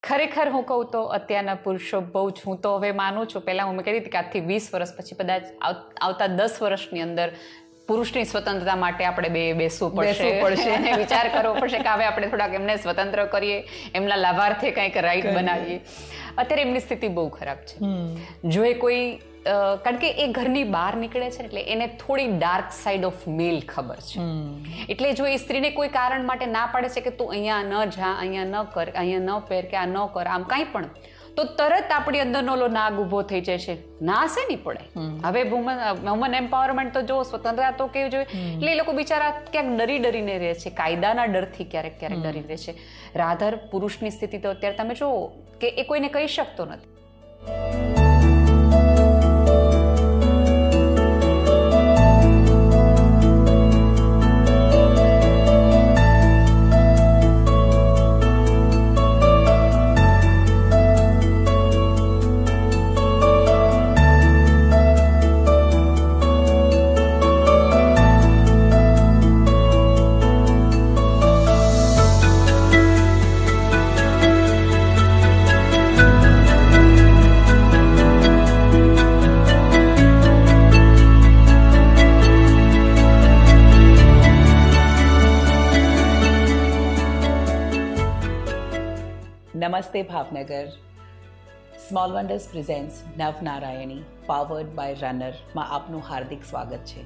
ખરેખર હું કહું તો અત્યારના પુરુષો બહુ જ, હું તો હવે માનું છું, પહેલાં હું કહેતી હતી કે આજથી 20 વર્ષ પછી કદાચ આવતા 10 વર્ષની અંદર પુરુષની સ્વતંત્રતા માટે આપણે બેસવું પડશે અને વિચાર કરવો પડશે કે હવે આપણે થોડાક એમને સ્વતંત્ર કરીએ, એમના લાભાર્થે કંઈક રાઈટ બનાવીએ. અત્યારે એમની સ્થિતિ બહુ ખરાબ છે. જો એ કોઈ કારણ કે એ ઘરની બહાર નીકળે છે એટલે એને થોડી ડાર્ક સાઈડ ઓફ મેલ ખબર છે. એટલે જો એ સ્ત્રીને કોઈ કારણ માટે ના પાડે છે કે તું અહીંયા ન જા, અહીંયા ન કર, અહીંયા ન પહેર, કે આ ન કર, આમ કાંઈ પણ, તો તરત આપણી અંદરનો ઓલો નાગ ઊભો થઈ જાય છે. ના હશે નહીં પડે. હવે વુમન એમ્પાવરમેન્ટ તો જો સ્વતંત્રતા તો કેવું જોઈએ, એટલે એ લોકો બિચારા ક્યાંક ડરીને રહે છે, કાયદાના ડરથી ક્યારેક ડરી રહે છે. રાધર પુરુષની સ્થિતિ તો અત્યારે તમે જુઓ કે એ કોઈને કહી શકતો નથી. નમસ્તે Bhavnagar. Small wonders presents Navnarayani powered by Runner માં આપનું હાર્દિક સ્વાગત છે.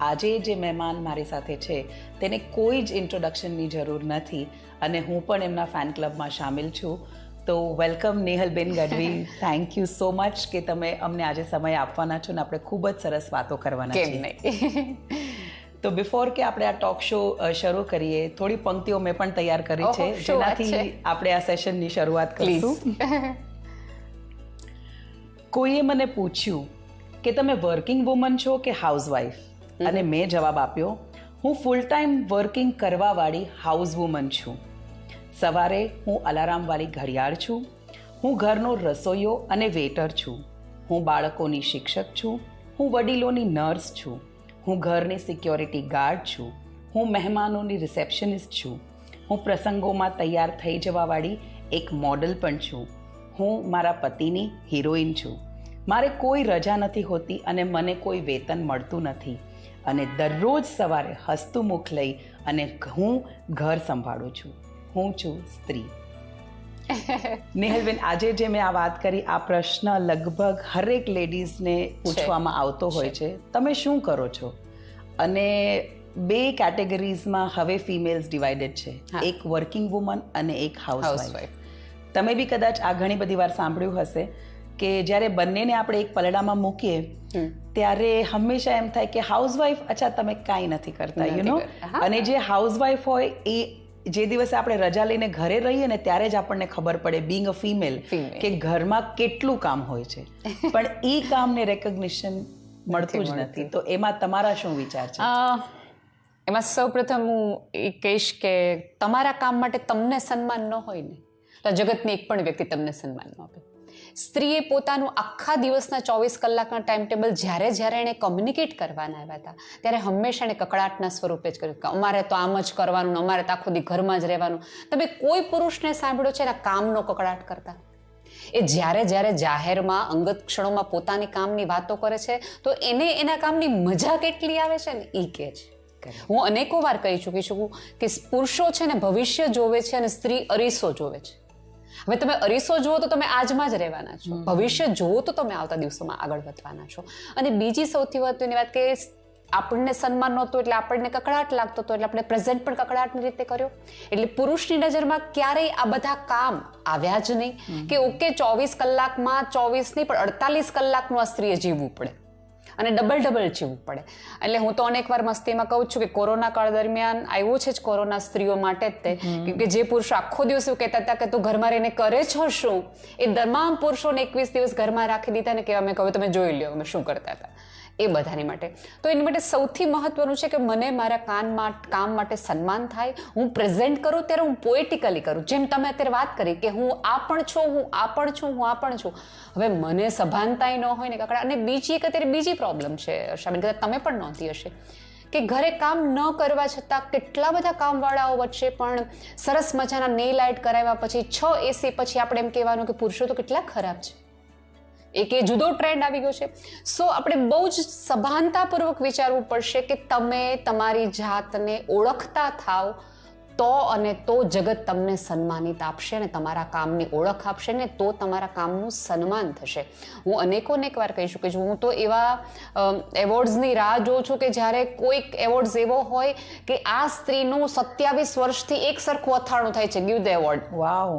આજે જે મહેમાન મારી સાથે છે તેને કોઈ જ ઇન્ટ્રોડક્શનની જરૂર નથી અને હું પણ એમના ફેન ક્લબમાં સામેલ છું. તો welcome નેહલબેન Gadhvi. Thank you so much કે તમે અમને આજે સમય આપવાના છો ને આપણે ખૂબ જ સરસ વાતો કરવાના છીએ. તો બિફોર કે આપણે આ ટોક શો શરૂ કરીએ, થોડી પંક્તિઓ મેં પણ તૈયાર કરી છે જેનાથી આપણે આ સેશનની શરૂઆત કરીશું. કોઈએ મને પૂછ્યું કે તમે વર્કિંગ વુમન છો કે હાઉસવાઈફ, અને મેં જવાબ આપ્યો, હું ફૂલ ટાઈમ વર્કિંગ કરવાવાળી હાઉસ વુમન છું. સવારે હું અલાર્મવાળી ઘડિયાળ છું, હું ઘરનો રસોઈયો અને વેટર છું, હું બાળકોની શિક્ષક છું, હું વડીલોની નર્સ છું, હું ઘરની સિક્યોરિટી ગાર્ડ છું, હું મહેમાનોની રિસેપ્શનિસ્ટ છું, હું પ્રસંગોમાં તૈયાર થઈ જવાવાળી એક મોડલ પણ છું, હું મારા પતિની હિરોઈન છું, મારે કોઈ રજા નથી હોતી અને મને કોઈ વેતન મળતું નથી, અને દરરોજ સવારે હસતું મુખ લઈ અને હું ઘર સંભાળું છું. હું છું સ્ત્રી. નેહલબેન, આજે જે મેં આ વાત કરી, આ પ્રશ્ન લગભગ હરેક લેડીઝને પૂછવામાં આવતો હોય છે, તમે શું કરો છો? અને બે કેટેગરીઝમાં હવે ફિમેલ્સ ડિવાઇડેડ છે, એક વર્કિંગ વુમન અને એક હાઉસવાઈફ. તમે બી કદાચ આ ઘણી બધી વાર સાંભળ્યું હશે કે જ્યારે બંનેને આપણે એક પલડામાં મૂકીએ ત્યારે હંમેશા એમ થાય કે હાઉસવાઈફ, અચ્છા તમે કાંઈ નથી કરતા, યુ નો. અને જે હાઉસવાઈફ હોય એ જે દિવસે આપણે રજા લઈને ઘરે રહીએ ને ત્યારે જ આપણને ખબર પડે, બીંગ અ ફિમેલ, કે ઘરમાં કેટલું કામ હોય છે, પણ એ કામને રેકગ્નિશન મળતું જ નથી. તો એમાં તમારા શું વિચાર છે? એમાં સૌપ્રથમ હું એ કહીશ કે તમારા કામ માટે તમને સન્માન ન હોય ને તો જગતની એક પણ વ્યક્તિ તમને સન્માન ન આપે. સ્ત્રીએ પોતાનું આખા દિવસના 24 કલાકના ટાઈમ ટેબલ જ્યારે એણે કમ્યુનિકેટ કરવાના આવ્યા હતા ત્યારે હંમેશા એને કકડાટના સ્વરૂપે જ કર્યું કે અમારે તો આમ જ કરવાનું, અમારે તો આખો દી ઘરમાં જ રહેવાનું. તમે કોઈ પુરુષને સાંભળ્યો છે એના કામનો કકડાટ કરતા? એ જ્યારે જાહેરમાં અંગત ક્ષણોમાં પોતાની કામની વાતો કરે છે તો એને એના કામની મજા કેટલી આવે છે ને એ કહે છે. હું અનેકો વાર કહી ચૂકી છું કે પુરુષો છે ને ભવિષ્ય જોવે છે અને સ્ત્રી અરીસો જોવે છે. હવે તમે અરીસો જુઓ તો તમે આજમાં જ રહેવાના છો, ભવિષ્ય જુઓ તો તમે આવતા દિવસોમાં આગળ વધવાના છો. અને બીજી સૌથી મહત્વની વાત કે આપણને સન્માન નહોતું એટલે આપણને કકડાટ લાગતો હતો એટલે આપણે પ્રેઝન્ટ પણ કકડાટની રીતે કર્યો. એટલે પુરુષની નજરમાં ક્યારેય આ બધા કામ આવ્યા જ નહીં કે ઓકે 24 કલાકમાં 24 નહીં પણ 48 કલાકનું આ સ્ત્રીએ જીવવું પડે અને ડબલ જીવવું પડે. એટલે હું તો અનેક વાર મસ્તીમાં કહું છું કે કોરોના કાળ દરમિયાન આવ્યું છે જ કોરોના સ્ત્રીઓ માટે જ તે, કે જે પુરુષો આખો દિવસ એવું કહેતા હતા કે તું ઘરમાં રહીને કરે છો શું, એ તમામ પુરુષોને 21 દિવસ ઘરમાં રાખી દીધા ને કે અમે કહ્યું તમે જોઈ લ્યો અમે શું કરતા હતા. એ બધાની માટે. તો એની માટે સૌથી મહત્વનું છે કે મને મારા કામ માટે સન્માન થાય, હું પ્રેઝન્ટ કરું ત્યારે હું પોએટિકલી કરું. જેમ તમે અત્યારે વાત કરી કે હું આ પણ છું, હું આ પણ છું, હું આ પણ છું. હવે મને સભાનતાય ન હોય ને કકડા. અને બીજી એક અત્યારે બીજી પ્રોબ્લેમ છે હર્ષાબેન, કદાચ તમે પણ નહોતી હશે, કે ઘરે કામ ન કરવા છતાં કેટલા બધા કામવાળાઓ વચ્ચે પણ સરસ મજાના નેલ આર્ટ કરાવ્યા પછી 6 AC પછી આપણે એમ કહેવાનું કે પુરુષો તો કેટલા ખરાબ છે. એક એ જુદો ટ્રેન્ડ આવી ગયો છે. સો આપણે બહુ જ સભાનતાપૂર્વક વિચારવું પડશે કે તમે તમારી જાતને ઓળખતા થાવ તો અને તો જગત તમને સન્માનિત આપશે અને તમારા કામની ઓળખ આપશે ને તો તમારા કામનું સન્માન થશે. હું અનેક વાર કહી શકું છું, હું તો એવા એવોર્ડ્સની રાહ જોઉં છું કે જ્યારે કોઈક એવોર્ડ્સ એવો હોય કે આ સ્ત્રીનું 27 વર્ષથી એક સરખું અથાણું થાય છે, ગીવ ધ એવોર્ડ. વાવ,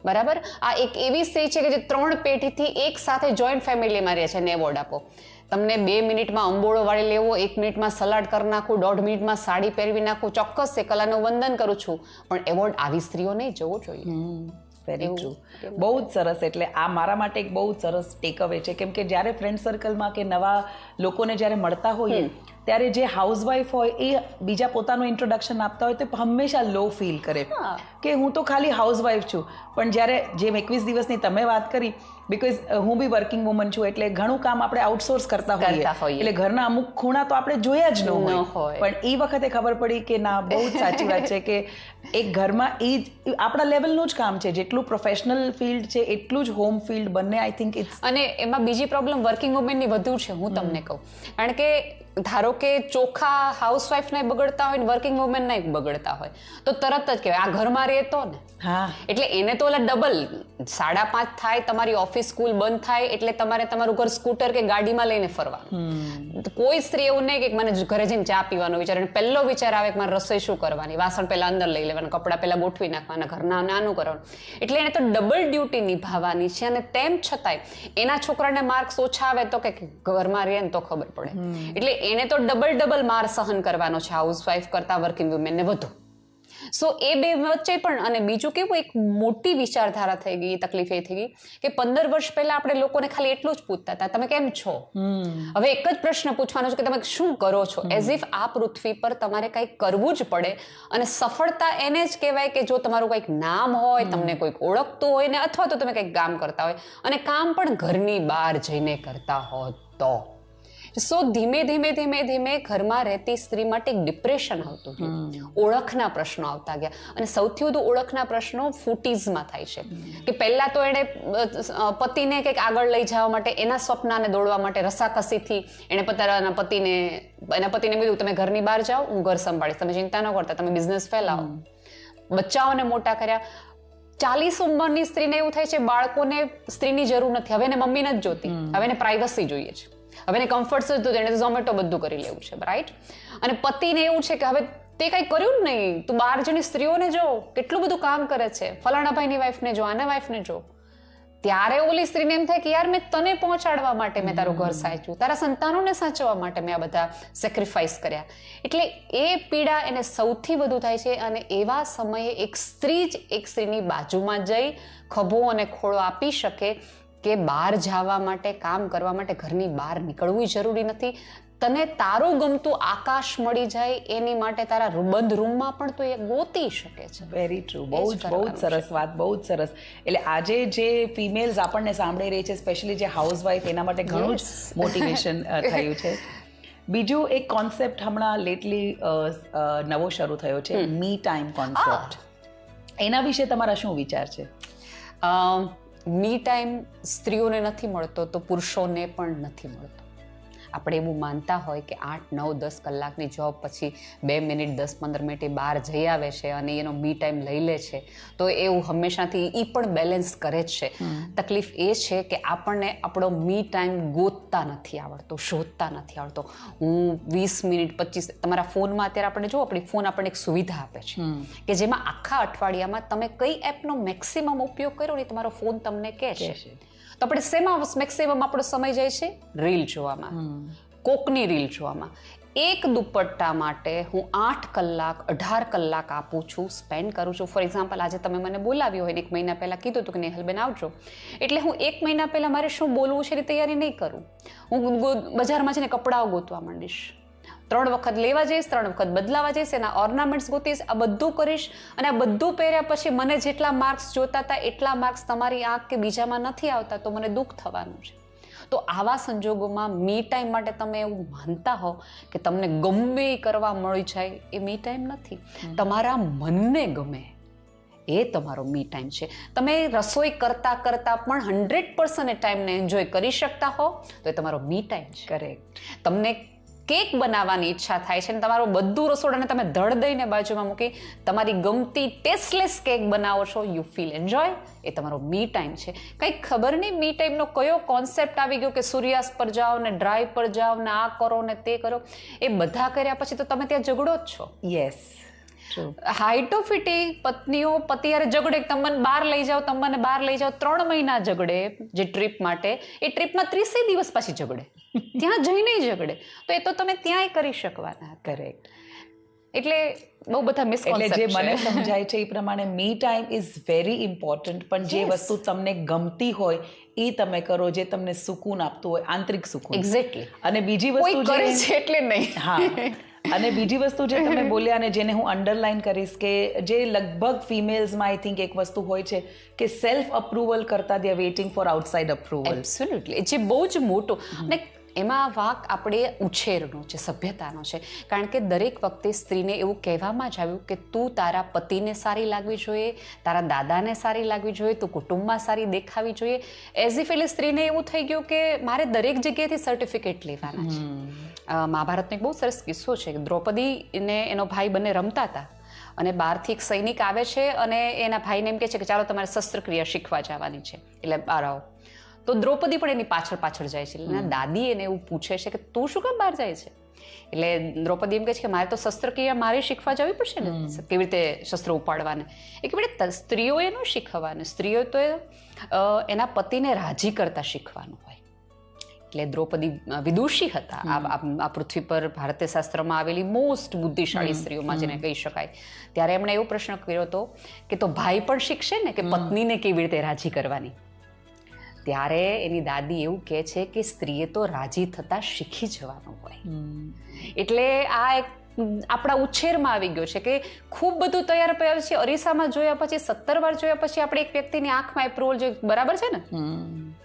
બરાબર. આ એક એવી સ્ત્રી છે કે જે 3 પેઢીથી એક સાથે જોઈન્ટ ફેમિલીમાં રહે છે અને એવોર્ડ આપો. તમને 2 મિનિટમાં અંબોળો વાળી લેવો, 1 મિનિટમાં સલાડ કરી નાખું, 1.5 મિનિટમાં સાડી પહેરવી નાખું, ચોક્કસ એ કલાનું વંદન કરું છું, પણ એવોર્ડ આવી સ્ત્રીઓને જવો જોઈએ. Very true. બહુ જ સરસ. એટલે આ મારા માટે એક બહુ જ સરસ ટેક અવે છે, કેમ કે જ્યારે ફ્રેન્ડ સર્કલમાં કે નવા લોકોને જ્યારે મળતા હોઈએ ત્યારે જે હાઉસવાઈફ હોય એ બીજા પોતાનું ઇન્ટ્રોડક્શન આપતા હોય તો હંમેશા લો ફીલ કરે કે હું તો ખાલી હાઉસવાઈફ છું. પણ જ્યારે જેમ 21 દિવસની તમે વાત કરી, બિકોઝ હું બી વર્કિંગ વુમન છું, એટલે ઘણું કામ આપણે આઉટસોર્સ કરતા હોઈએ, એટલે ઘરના અમુક ખૂણા તો આપણે જોયા જ ન હોય. પણ એ વખતે ખબર પડી કે ના, બહુ જ સાચી વાત છે કે એક ઘરમાં એ જ આપણા લેવલનું જ કામ છે. જેટલું પ્રોફેશનલ ફિલ્ડ છે એટલું જ હોમ ફિલ્ડ બંને આઈ થિંક ઇટ્સ. અને એમાં બીજી પ્રોબ્લેમ વર્કિંગ વુમેનની વધુ છે, હું તમને કહું. કારણ કે ધારો કે ચોખા હાઉસવાઈફને બગડતા હોય ને વર્કિંગ વુમેનને બગડતા હોય તો તરત જ કહેવાય આ ઘરમાં રહેતો ને. એટલે એને તો ઓલા ડબલ 5:30 થાય, તમારી ઓફિસ સ્કૂલ બંધ થાય એટલે તમારે તમારું ઘર સ્કૂટર કે ગાડીમાં લઈને ફરવાનું. કોઈ સ્ત્રી એવું નહીં કે મને ઘરે જઈને ચા પીવાનો વિચાર, પહેલો વિચાર આવે કે મારે રસોઈ શું કરવાની, વાસણ પહેલા અંદર લઈ લેવાના, કપડાં પહેલા ગોઠવી નાખવાના, ઘરના નાનું કરવાનું. એટલે એને તો ડબલ ડ્યુટી નિભાવવાની છે. અને તેમ છતાંય એના છોકરાને માર્ક્સ ઓછા આવે તો કે ઘરમાં રહે ને તો ખબર પડે. એટલે એને તો ડબલ માર સહન કરવાનો છે હાઉસવાઈફ કરતા વર્કિંગ વુમેનને વધુ. સો એ બે વચ્ચે પણ. અને બીજું કેવું, એક મોટી વિચારધારા થઈ ગઈ, તકલીફ એ થઈ ગઈ કે 15 વર્ષ પહેલા આપણે લોકોને ખાલી એટલું જ પૂછતા હતા, તમે કેમ છો? હવે એક જ પ્રશ્ન પૂછવાનો છે કે તમે શું કરો છો. એઝ ઇફ આ પૃથ્વી પર તમારે કંઈક કરવું જ પડે. અને સફળતા એને જ કહેવાય કે જો તમારું કંઈક નામ હોય, તમને કોઈક ઓળખતું હોય ને, અથવા તો તમે કંઈક કામ કરતા હોય અને કામ પણ ઘરની બહાર જઈને કરતા હો તો. સો ધીમે ઘરમાં રહેતી સ્ત્રી માટે એક ડિપ્રેશન આવતું ગયું, ઓળખના પ્રશ્નો આવતા ગયા. અને સૌથી વધુ ઓળખના પ્રશ્નો 40sમાં થાય છે કે પહેલા તો એણે પતિને કંઈક આગળ લઈ જવા માટે, એના સ્વપ્નને દોડવા માટે રસાકસીથી એણે એના પતિને કીધું તમે ઘરની બહાર જાઓ, હું ઘર સંભાળીશ, તમે ચિંતા ન કરતા, તમે બિઝનેસ ફેલાવો. બચ્ચાઓને મોટા કર્યા. 40 ઉંમરની સ્ત્રીને એવું થાય છે બાળકોને સ્ત્રીની જરૂર નથી, હવે એને મમ્મી નથી જોતી, હવે એને પ્રાઇવસી જોઈએ છે, હવે એને કમ્ફર્ટ જ એને ઝોમેટો બધું કરી લેવું છે, રાઈટ. અને પતિને એવું છે કે હવે તે કંઈ કર્યું જ નહીં, તું બહાર જઈને સ્ત્રીઓને જો કેટલું બધું કામ કરે છે, ફલાણા ભાઈની વાઈફને જો, આના વાઈફને જો. ત્યારે ઓલી સ્ત્રીને એમ થાય કે યાર મેં તને પહોંચાડવા માટે મેં તારું ઘર સાચવ્યું, તારા સંતાનોને સાચવવા માટે મેં આ બધા સેક્રિફાઈસ કર્યા. એટલે એ પીડા એને સૌથી વધુ થાય છે. અને એવા સમયે એક સ્ત્રી જ એક સ્ત્રીની બાજુમાં જઈ ખભો અને ખોળો આપી શકે કે બહાર જવા માટે, કામ કરવા માટે ઘરની બહાર નીકળવું જરૂરી નથી. તને તારું ગમતું આકાશ મળી જાય એની માટે તારા બંધ રૂમમાં પણ તો એ ગોતી શકે છે. Very true. બહુ જ સરસ વાત, બહુ જ સરસ. એટલે આજે જે ફિમેલ્સ આપણને સાંભળી રહી છે, સ્પેશિયલી જે હાઉસવાઈફ, એના માટે ઘણું જ મોટિવેશન થયું છે. બીજું એક કોન્સેપ્ટ હમણાં લેટલી નવો શરૂ થયો છે, મી ટાઈમ કોન્સેપ્ટ. એના વિશે તમારા શું વિચાર છે? મી ટાઈમ સ્ત્રીઓને નથી મળતો તો પુરુષોને પણ નથી મળતો. આપણે એવું માનતા હોય કે 8, 9, 10 કલાકની જોબ પછી 2 મિનિટ 10-15 મિનિટ બહાર જઈ આવે છે અને એનો મી ટાઈમ લઈ લે છે તો એવું હંમેશાથી એ પણ બેલેન્સ કરે જ છે. તકલીફ એ છે કે આપણને આપણો મી ટાઈમ ગોતતા નથી આવડતો, શોધતા નથી આવડતો. હું 20 મિનિટ 25, તમારા ફોનમાં અત્યારે આપણે જો, આપણી ફોન આપણને એક સુવિધા આપે છે કે જેમાં આખા અઠવાડિયામાં તમે કઈ એપનો મેક્સિમમ ઉપયોગ કર્યો ને તમારો ફોન તમને કહે છે. તો આપણે શેમાં મેક્સિમમ આપણો સમય જાય છે? રીલ જોવામાં, કોકની રીલ જોવામાં. એક દુપટ્ટા માટે હું 8 કલાક 18 કલાક આપું છું, સ્પેન્ડ કરું છું. ફોર એક્ઝામ્પલ, આજે તમે મને બોલાવ્યો હોય ને 1 મહિના પહેલાં કીધું હતું કે નેહલબેન આવજો, એટલે હું 1 મહિના પહેલાં મારે શું બોલવું છે એની તૈયારી નહીં કરું. હું બજારમાં જઈને કપડાઓ ગોતવા માંડીશ, 3 વખત લેવા જઈશ, 3 વખત બદલાવા જઈશ, એના ઓર્નામેન્ટ્સ ગોતીશ, આ બધું કરીશ. અને આ બધું પહેર્યા પછી મને જેટલા માર્ક્સ જોતા હતા એટલા માર્ક્સ તમારી આંખ કે બીજામાં નથી આવતા તો મને દુઃખ થવાનું છે. તો આવા સંજોગોમાં મી ટાઈમ માટે તમે એવું માનતા હો કે તમને ગમે એ કરવા મળી જાય, એ મી ટાઈમ નથી. તમારા મનને ગમે એ તમારો મી ટાઈમ છે. તમે રસોઈ કરતાં કરતાં પણ 100% એ ટાઈમને એન્જોય કરી શકતા હો તો એ તમારો મી ટાઈમ છે. કરેક્ટ. તમને કેક બનાવવાની ઈચ્છા થાય છે અને તમારું બધું રસોડાને તમે ધડ દઈને બાજુમાં મૂકી તમારી ગમતી ટેસ્ટલેસ કેક બનાવો છો, યુ ફીલ એન્જોય, એ તમારો મી ટાઈમ છે. કંઈક ખબર નહીં મી ટાઈમનો કયો કોન્સેપ્ટ આવી ગયો કે સૂર્યાસ્ત પર જાઓ ને ડ્રાઈવ પર જાઓ ને આ કરો ને તે કરો. એ બધા કર્યા પછી તો તમે ત્યાં ઝઘડો જ છો. યસ, હાઇટોફિટી પત્નીઓ પતિયારે ઝઘડે, તમને બહાર લઈ જાઓ, તમને બહાર લઈ જાઓ, 3 મહિના ઝઘડે જે ટ્રીપ માટે, એ ટ્રીપમાં 30 દિવસ પાછી ઝઘડે, ત્યાં જઈને ઝઘડે. તો એ તો તમે ત્યાંય કરી શકવાના. કરેક્ટ. એટલે બહુ બધા એટલે મિસકોન્સેપ્ટ જે છે. મને સમજાય છે એ પ્રમાણે me time is very important, પણ જે Yes. વસ્તુ તમને ગમતી હોય એ તમે કરો, જે તમને સુકૂન આપતું હોય, આંતરિક સુકૂન. એક્ઝેક્ટલી. અને બીજી કોઈ વસ્તુ કરે જે છે એટલે નહીં. હા, અને બીજી વસ્તુ જે તમે બોલ્યા ને જેને હું અંડરલાઈન કરીશ કે જે લગભગ ફિમેલ્સમાં આઈ થિંક એક વસ્તુ હોય છે કે સેલ્ફ અપ્રુવલ કરતા they are waiting for outside approval. Absolutely. જે બહુ જ મોટું, અને એમાં વાંક આપણે ઉછેરનો છે, સભ્યતાનો છે. કારણ કે દરેક વખતે સ્ત્રીને એવું કહેવામાં જ આવ્યું કે તું તારા પતિને સારી લાગવી જોઈએ, તારા દાદાને સારી લાગવી જોઈએ, તું કુટુંબમાં સારી દેખાવી જોઈએ. એઝ ઇફ એટલે સ્ત્રીને એવું થઈ ગયું કે મારે દરેક જગ્યાએથી સર્ટિફિકેટ લેવાના છે. મહાભારતનો એક બહુ સરસ કિસ્સો છે કે દ્રૌપદી ને એનો ભાઈ બંને રમતા હતા અને બહારથી એક સૈનિક આવે છે અને એના ભાઈને એમ કહે છે કે ચાલો તમારે શસ્ત્રક્રિયા શીખવા જવાની છે, એટલે બહાર આવો. તો દ્રૌપદી પણ એની પાછળ પાછળ જાય છે. એના દાદી એને એવું પૂછે છે કે તું શું કામ બહાર જાય છે? એટલે દ્રૌપદી એમ કહે છે કે મારે તો શસ્ત્રક્રિયા મારે શીખવા જવી પડશે ને, કેવી રીતે શસ્ત્રો ઉપાડવાને. એ કે બેટા સ્ત્રીઓએ ન શીખવાને, સ્ત્રીઓ તો એના પતિને રાજી કરતા શીખવાનું હોય. એટલે દ્રૌપદી વિદુષી હતા. આ પૃથ્વી પર ભારતીય શાસ્ત્રમાં આવેલી મોસ્ટ બુદ્ધિશાળી સ્ત્રીઓમાં જેને કહી શકાય. ત્યારે એમણે એવો પ્રશ્ન કર્યો હતો કે તો ભાઈ પણ શીખશે ને કે પત્નીને કેવી રીતે રાજી કરવાની. ત્યારે એની દાદી એવું કહે છે કે સ્ત્રીએ તો રાજી થતા શીખી જવાનું હોય. એટલે આ એક આપણા ઉછેરમાં આવી ગયો છે કે ખૂબ બધું તૈયાર પડ્યા પછી અરીસામાં જોયા પછી 17 વાર જોયા પછી આપણે એક વ્યક્તિની આંખમાં એપ્રુવલ જોઈએ, બરાબર છે ને,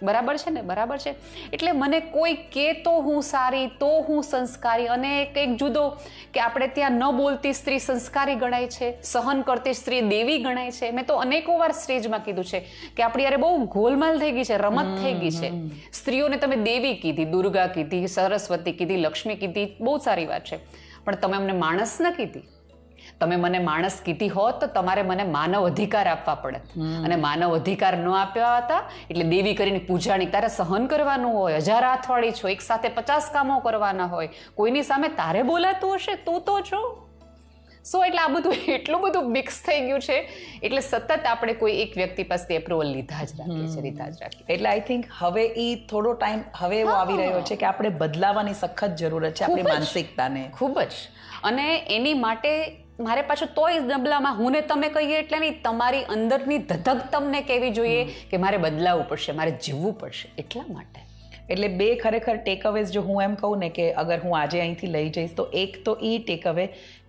બરાબર છે ને, બરાબર છે. એટલે મને કોઈ કે તો હું સારી, તો હું સંસ્કારી, અને કંઈક જુદો કે આપણે ત્યાં ન બોલતી સ્ત્રી સંસ્કારી ગણાય છે, સહન કરતી સ્ત્રી દેવી ગણાય છે. મેં તો અનેકો વાર સ્ટેજમાં કીધું છે કે આપણી યારે બહુ ગોલમાલ થઈ ગઈ છે, રમત થઈ ગઈ છે. સ્ત્રીઓને તમે દેવી કીધી, દુર્ગા કીધી, સરસ્વતી કીધી, લક્ષ્મી કીધી, બહુ સારી વાત છે, પણ તમે અમને માણસ ન કીધી. તમે મને માણસ કીધી હોત તો તમારે મને માનવ અધિકાર આપવા પડે, અને માનવ અધિકાર ન આપ્યા હતા એટલે દેવી કરીને પૂજાણી. તારે સહન કરવાનું હોય, 1000 હાથવાળી છો, એક સાથે 50 કામો કરવાના હોય, કોઈની સામે તારે બોલાતું હશે, તું તો જો. એટલે આ બધું એટલું બધું મિક્સ થઈ ગયું છે, એટલે સતત આપણે કોઈ એક વ્યક્તિ પાસેથી એપ્રુવલ લીધા જ રાખીએ. એટલે આઈ થિંક હવે એ થોડો ટાઈમ હવે એવો આવી રહ્યો છે કે આપણે બદલાવાની સખત જરૂરત છે આપણી માનસિકતાને. ખૂબ જ. અને એની માટે મારે પાછું તોય ડબલામાં હું ને તમે કહીએ એટલે નહીં, તમારી અંદરની ધધક તમને કહેવી જોઈએ કે મારે બદલાવવું પડશે, મારે જીવવું પડશે. એટલા માટે એટલે બે ખરેખર ટેકઅવેઝ જો હું એમ કહું ને કે અગર હું આજે અહીંથી લઈ જઈશ તો એક તો એ ટેકઅવે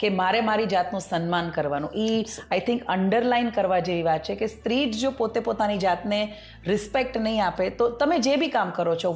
કે મારે મારી જાતનું સન્માન કરવાનું. એ આઈ થિંક અંડરલાઈન કરવા જેવી વાત છે કે સ્ત્રી જ જો પોતે પોતાની જાતને રિસ્પેક્ટ નહીં આપે તો તમે જે બી કામ કરો છો,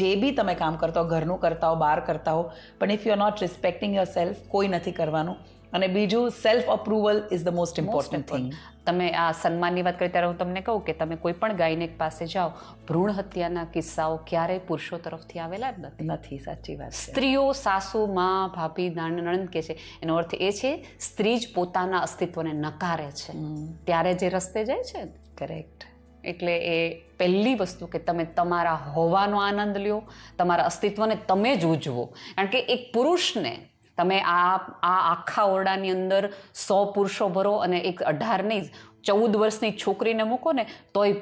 જે બી તમે કામ કરતા હો, ઘરનું કરતા હો, બહાર કરતા હો, પણ if you are not respecting yourself, કોઈ નથી કરવાનું. અને બીજું self approval is the most important thing. તમે આ સન્માનની વાત કરી ત્યારે હું તમને કહું કે તમે કોઈ પણ ગાયનેક પાસે જાઓ, ભ્રૂણ હત્યાના કિસ્સાઓ ક્યારેય પુરુષો તરફથી આવેલા જ નથી. સાચી વાત. સ્ત્રીઓ, સાસુ, માં, ભાભી, નણંદ કે છે, એનો અર્થ એ છે સ્ત્રી જ પોતાના અસ્તિત્વને નકારે છે ત્યારે જે રસ્તે જાય છે. કરેક્ટ. એટલે એ પહેલી વસ્તુ કે તમે તમારા હોવાનો આનંદ લ્યો, તમારા અસ્તિત્વને તમે જ ઉજવો. કારણ કે એક પુરુષને તમે આ આખા ઓરડાની અંદર 100 પુરુષો ભરો અને એક 18 નહીં 14 વર્ષની છોકરીને મૂકો ને તોય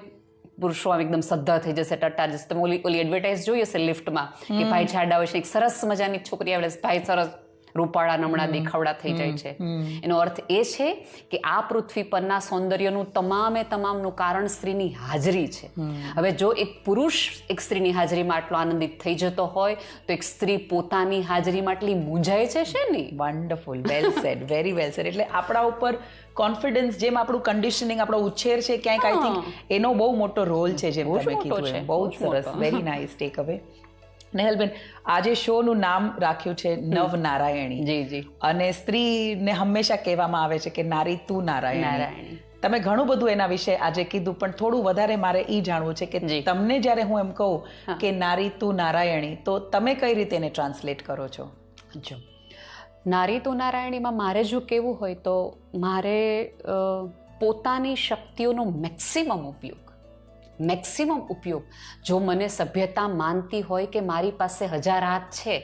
પુરુષો આમ એકદમ સદ્ધા થઈ જશે, ટટ્ટા જશે. તમે ઓલી એડવર્ટાઇઝ જોઈ હશે લિફ્ટમાં કે ભાઈ જાડા હોય છે, એક સરસ મજાની છોકરી આવે, ભાઈ સરસ રૂપાળા નમણા દેખાવડા થઈ જાય છે. એનો અર્થ એ છે કે આ પૃથ્વી પરના સૌંદર્યનું તમામનું કારણ સ્ત્રીની હાજરી છે. હવે જો એક પુરુષ એક સ્ત્રીની હાજરીમાં આટલો આનંદિત થઈ જતો હોય તો એક સ્ત્રી પોતાની હાજરીમાં આટલી મૂંઝાય છે શેની? વન્ડરફુલ, વેલ સેડ, વેરી વેલ સેડ. એટલે આપણા ઉપર કોન્ફિડન્સ, જેમ આપણું કન્ડિશનિંગ, આપણો ઉછેર છે ક્યાંક, આઈ થિંક એનો બહુ મોટો રોલ છે, જેમ તમે કીધું એમ. બહુ સરસ, વેરી નાઇસ ટેક અવે. નેહલબેન, આજે શોનું નામ રાખ્યું છે નવનારાયણી. જી જી. અને સ્ત્રીને હંમેશા કહેવામાં આવે છે કે નારી તું નારાયણી. તમે ઘણું બધું એના વિશે આજે કીધું, પણ થોડું વધારે મારે એ જાણવું છે કે તમને જ્યારે હું એમ કહું કે નારી તું નારાયણી, તો તમે કઈ રીતે એને ટ્રાન્સલેટ કરો છો? જો નારી તું નારાયણીમાં મારે જો કેવું હોય તો મારે પોતાની શક્તિઓનો મેક્સિમમ ઉપયોગ, જો મને સભ્યતા માનતી હોય કે મારી પાસે 1000 હાથ છે,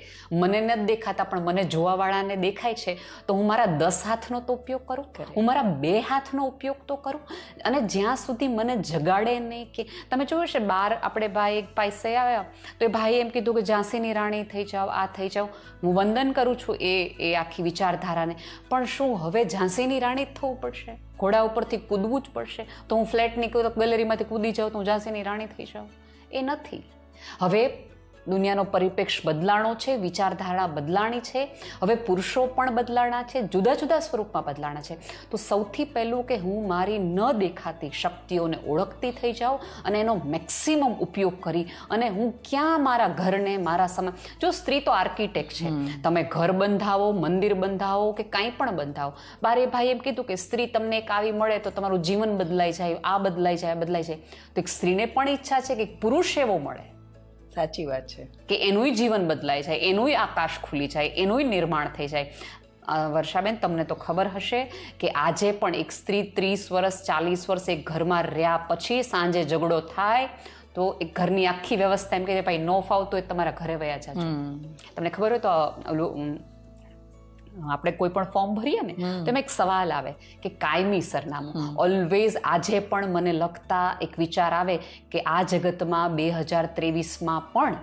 મને નથી દેખાતા પણ મને જોવાવાળાને દેખાય છે, તો હું મારા 10 હાથનો તો ઉપયોગ કરું, હું મારા 2 હાથનો ઉપયોગ તો કરું. અને જ્યાં સુધી મને જગાડે નહીં કે તમે જોયું છે બહાર આપણે ભાઈ એક પાસે આવ્યા તો એ ભાઈએ એમ કીધું કે ઝાંસીની રાણી થઈ જાઓ, આ થઈ જાઓ. હું વંદન કરું છું એ આખી વિચારધારાને, પણ શું હવે ઝાંસીની રાણી જ થવું પડશે? ઘોડા ઉપરથી કૂદવું જ પડશે? તો હું ફ્લેટની ગેલેરીમાંથી કૂદી જાઉં તો હું ઝાંસીની રાણી થઈ જાઉં? એ નથી. હવે દુનિયાનો પરિપ્રેક્ષ બદલાણો છે, વિચારધારા બદલાણી છે, હવે પુરુષો પણ બદલાણા છે, જુદા જુદા સ્વરૂપમાં બદલાણા છે. તો સૌથી પહેલું કે હું મારી ન દેખાતી શક્તિઓને ઓળખતી થઈ જાઉં અને એનો મેક્સિમમ ઉપયોગ કરી અને હું ક્યાં મારા ઘરને, મારા સમાજ, જો સ્ત્રી તો આર્કિટેક્ટ છે, તમે ઘર બંધાવો, મંદિર બંધાવો કે કાંઈ પણ બંધાવો. બારે ભાઈ એમ કીધું કે સ્ત્રી તમને એક આવી મળે તો તમારું જીવન બદલાઈ જાય, આ બદલાઈ જાય. તો એક સ્ત્રીને પણ ઈચ્છા છે કે પુરુષ એવો મળે. સાચી વાત છે કે એનુંય જીવન બદલાઈ જાય, એનુંય આકાશ ખુલી જાય, એનુંય નિર્માણ થઈ જાય. વર્ષાબેન, તમને તો ખબર હશે કે આજે પણ એક સ્ત્રી 30 વર્ષ 40 વર્ષ એક ઘરમાં રહ્યા પછી સાંજે ઝઘડો થાય તો એક ઘરની આખી વ્યવસ્થા એમ કહે ભાઈ ન ફાવતો હોય તમારા ઘરે વયા જાજો. તમને ખબર હોય તો આપણે કોઈ પણ ફોર્મ ભરીએ ને તો એમાં એક સવાલ આવે કે કાયમી સરનામું. ઓલવેઝ આજે પણ મને લખતા એક વિચાર આવે કે આ જગતમાં 2023માં પણ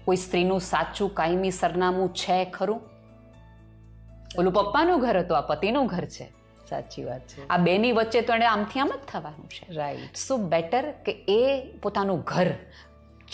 કોઈ સ્ત્રીનું સાચું કાયમી સરનામું છે ખરું? ઓલું પપ્પાનું ઘર હતું, આ પતિનું ઘર છે. સાચી વાત છે. આ બેની વચ્ચે તો એને આમથી આમ જ થવાનું છે. રાઈટ. સો બેટર કે એ પોતાનું ઘર,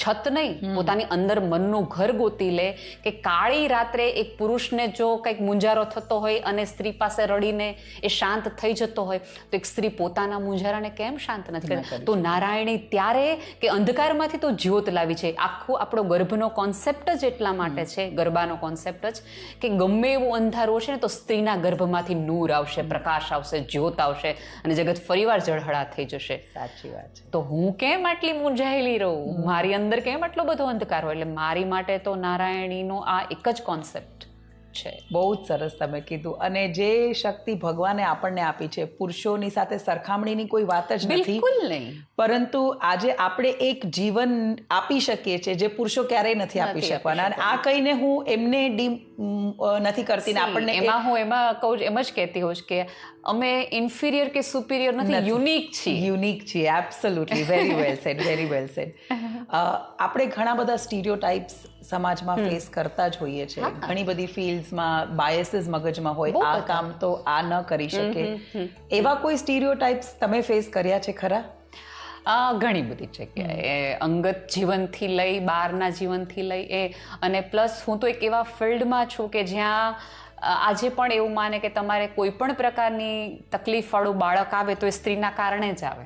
છત નહીં, પોતાની અંદર મનનું ઘર ગોતી લે કે કાળી રાત્રે એક પુરુષને જો કંઈક મૂંઝારો થતો હોય અને સ્ત્રી પાસે રડીને એ શાંત થઈ જતો હોય તો એક સ્ત્રી પોતાના મૂંઝારાને કેમ શાંત નથી કરતી? તો નારાયણી ત્યારે કે અંધકારમાંથી તો જ્યોત લાવી છે. આખું આપણો ગર્ભનો કોન્સેપ્ટ જ એટલા માટે છે, ગરબાનો કોન્સેપ્ટ જ, કે ગમે એવું અંધારું હશે ને તો સ્ત્રીના ગર્ભમાંથી નૂર આવશે, પ્રકાશ આવશે, જ્યોત આવશે અને જગત ફરીવાર જળહળા થઈ જશે. સાચી વાત છે. તો હું કેમ આટલી મૂંઝાયેલી રહું? મારી અંદર કેમ આટલો બધો અંધકાર હોય? એટલે મારી માટે તો નારાયણીનો આ એક જ કોન્સેપ્ટ છે. બહુ જ સરસ તમે કીધું. અને જે શક્તિ ભગવાને આપણને આપી છે, પુરુષોની સાથે સરખામણીની કોઈ વાત જ નથી, બિલકુલ નહીં. પરંતુ આજે આપણે એક જીવન આપી શકીએ છીએ જે પુરુષો ક્યારેય નથી આપી શકવાના. અને આ કહીને હું એમને નથી કરતી ને આપણને એમાં હું કહું એમ જ કહેતી હોઉં કે અમે ઇન્ફિરિયર કે સુપિરિયર નથી, યુનિક છીએ. Absolutely, very well said, very well said. આપણે ઘણા બધા સ્ટીરિયોટાઇપ્સ સમાજમાં ફેસ કરતા જ હોઈએ છીએ. ઘણી બધી ફિલ્ડ્સમાં બાયસીસ મગજમાં હોય, આ કામ તો આ ન કરી શકે. એવા કોઈ સ્ટીરિયોટાઇપ્સ તમે ફેસ કર્યા છે ખરા? ઘણી બધી જગ્યાએ, અંગત જીવનથી લઈ બહારના જીવનથી લઈ અને પ્લસ હું તો એક એવા ફિલ્ડમાં છું કે જ્યાં આજે પણ એવું માને કે તમારે કોઈ પણ પ્રકારની તકલીફવાળું બાળક આવે તો એ સ્ત્રીના કારણે જ આવે.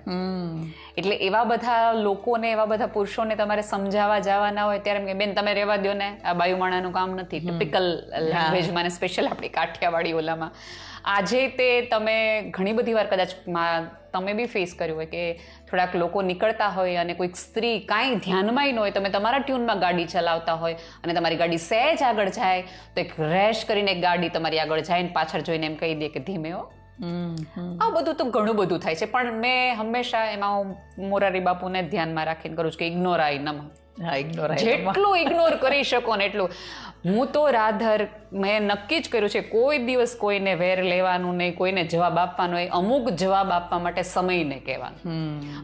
એટલે એવા બધા લોકોને, એવા બધા પુરુષોને તમારે સમજાવવા જવાના હોય ત્યારે કે બેન તમે રહેવા દો ને, આ બાયુમાણાનું કામ નથી. ટિપિકલ લેંગ્વેજમાં ને સ્પેશિયલ આપણી કાઠિયાવાડી ઓલામાં આજે તે તમે ઘણી બધી વાર કદાચ તમે બી ફેસ કર્યું હોય કે થોડાક લોકો નીકળતા હોય અને કોઈક સ્ત્રી કાંઈ ધ્યાનમાં ન હોય, તમે તમારા ટ્યુનમાં ગાડી ચલાવતા હોય અને તમારી ગાડી સહેજ આગળ જાય તો એક રેશ કરીને એક ગાડી તમારી આગળ જાય ને પાછળ જોઈને એમ કહી દે કે ધીમે હો. આ બધું તો ઘણું બધું થાય છે, પણ મેં હંમેશા એમાં મોરારી બાપુને ધ્યાનમાં રાખીને કરું છું કે ઇગ્નોર આઈ નમ. હા, ઇગ્નોર જેટલું ઇગ્નોર કરી શકો ને એટલું. હું તો રાધર મેં નક્કી જ કર્યું છે કોઈ દિવસ કોઈને વેર લેવાનું નહીં, કોઈને જવાબ આપવાનો નહીં. અમુક જવાબ આપવા માટે સમયને કહેવાનું.